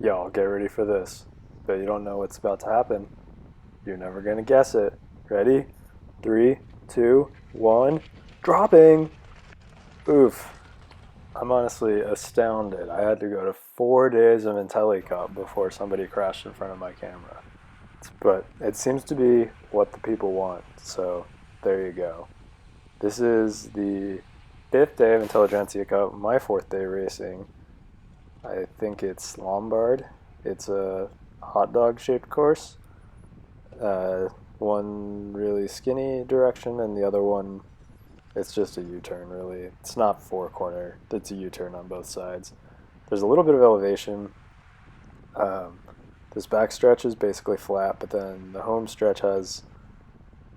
Y'all get ready for this. But you don't know what's about to happen. You're never going to guess it. Ready? Three, two, one. Dropping! Oof. I'm honestly astounded. I had to go to 4 days of IntelliCup before somebody crashed in front of my camera. But it seems to be what the people want, so there you go. This is the 5th day of Intelligentsia Cup, my 4th day racing. I think it's Lombard. It's a hot dog shaped course. One really skinny direction and the other one, it's just a U-turn really. It's not 4-corner, it's a U-turn on both sides. There's a little bit of elevation. This back stretch is basically flat, but then the home stretch has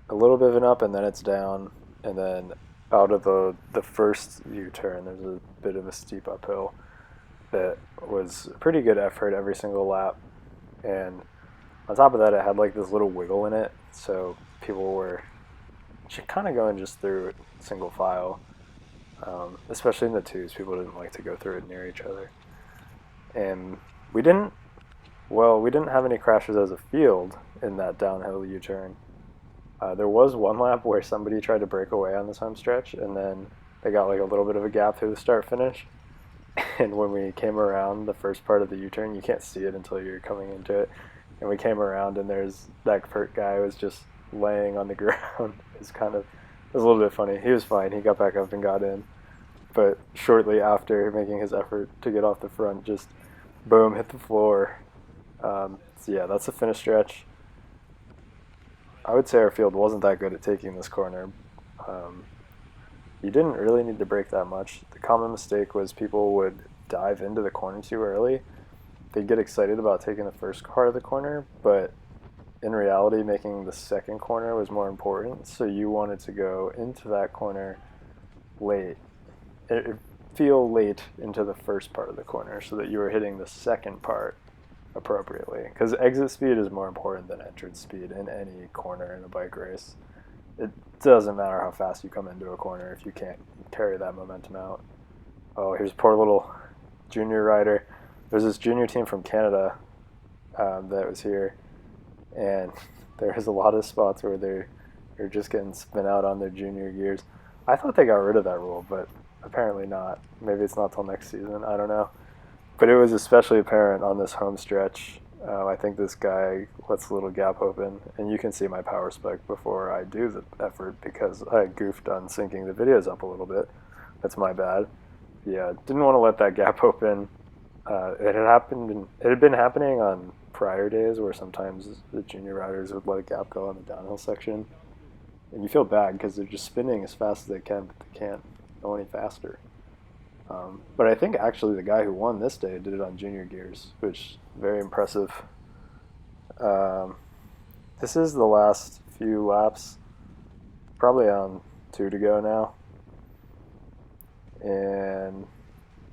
a little bit of an up and then it's down, and then out of the first U-turn there's a bit of a steep uphill that was a pretty good effort every single lap. And on top of that, it had like this little wiggle in it, so people were kind of going just through it single file, especially in the twos. People didn't like to go through it near each other. And we didn't have any crashes as a field in that downhill U-turn. There was one lap where somebody tried to break away on this home stretch, and then they got like a little bit of a gap through the start-finish. And when we came around the first part of the U-turn, you can't see it until you're coming into it. And we came around, and there's that Kurt guy was just laying on the ground. It was a little bit funny. He was fine. He got back up and got in. But shortly after making his effort to get off the front, just boom, hit the floor. So yeah, that's the finish stretch. I would say our field wasn't that good at taking this corner. You didn't really need to brake that much. The common mistake was people would dive into the corner too early. They'd get excited about taking the first part of the corner, but in reality, making the second corner was more important. So you wanted to go into that corner late, feel late into the first part of the corner so that you were hitting the second part appropriately. Because exit speed is more important than entrance speed in any corner in a bike race. It doesn't matter how fast you come into a corner if you can't carry that momentum out. Oh, here's poor little junior rider. There's this junior team from Canada that was here, and there's a lot of spots where they're just getting spin out on their junior gears. I thought they got rid of that rule, but apparently not. Maybe it's not till next season. I don't know. But it was especially apparent on this home stretch. I think this guy lets a little gap open, and you can see my power spike before I do the effort because I goofed on syncing the videos up a little bit. That's my bad. Yeah, didn't want to let that gap open. It had been happening on prior days where sometimes the junior riders would let a gap go on the downhill section, and you feel bad because they're just spinning as fast as they can, but they can't go any faster. But I think actually the guy who won this day did it on junior gears, which is very impressive. This is the last few laps, probably on 2 to go now. And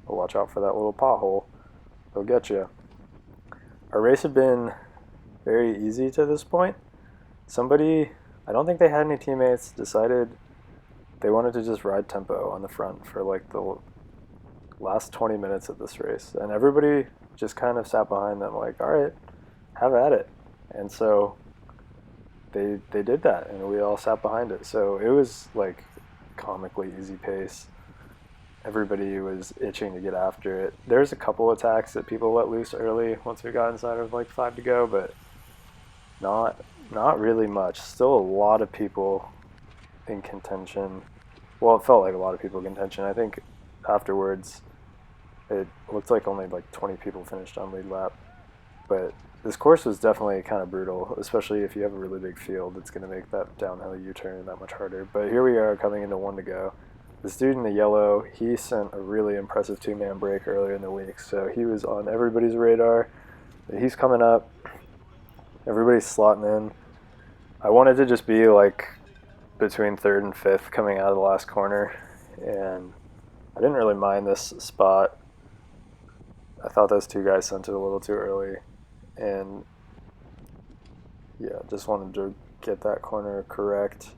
watch out for that little pothole. They'll get you. Our race had been very easy to this point. Somebody, I don't think they had any teammates, decided they wanted to just ride tempo on the front for like the last 20 minutes of this race, and everybody just kind of sat behind them like, all right, have at it. And so they did that, and we all sat behind it. So it was like comically easy pace. Everybody was itching to get after it. There's a couple attacks that people let loose early once we got inside of like 5 to go, but not really much. Still a lot of people in contention. Well, it felt like a lot of people in contention. I think afterwards it looked like only like 20 people finished on lead lap. But this course was definitely kind of brutal, especially if you have a really big field. It's going to make that downhill U-turn that much harder. But here we are coming into 1 to go. This dude in the yellow, he sent a really impressive 2-man break earlier in the week, so he was on everybody's radar. He's coming up. Everybody's slotting in. I wanted to just be like between 3rd and 5th coming out of the last corner, and I didn't really mind this spot. I thought those 2 guys sent it a little too early, and yeah, just wanted to get that corner correct.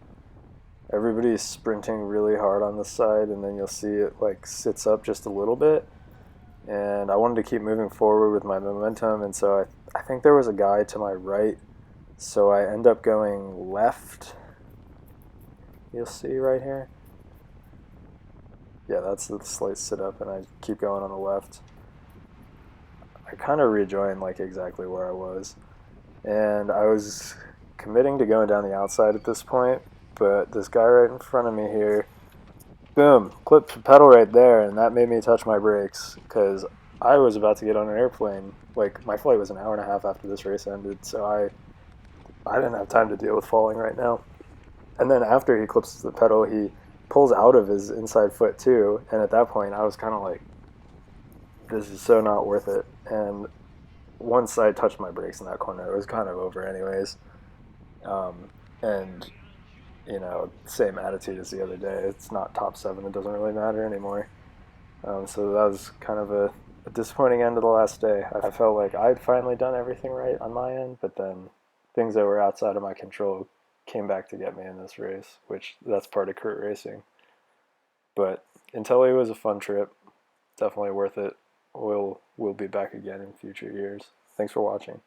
Everybody's sprinting really hard on the side, and then you'll see it like sits up just a little bit, and I wanted to keep moving forward with my momentum, and so I think there was a guy to my right, so I end up going left. You'll see right here. Yeah, that's the slight sit up, and I keep going on the left. I kind of rejoined like exactly where I was, and I was committing to going down the outside at this point, but this guy right in front of me here, boom, clipped the pedal right there, and that made me touch my brakes because I was about to get on an airplane. Like, my flight was an hour and a half after this race ended, so I didn't have time to deal with falling right now. And then after he clips the pedal, he pulls out of his inside foot too, and at that point I was kind of like, this is so not worth it. And once I touched my brakes in that corner, it was kind of over anyways. And same attitude as the other day. It's not top seven. It doesn't really matter anymore. So that was kind of a disappointing end of the last day. I felt like I'd finally done everything right on my end, but then things that were outside of my control came back to get me in this race, which that's part of kart racing. But Intelli was a fun trip. Definitely worth it. We'll be back again in future years. Thanks for watching.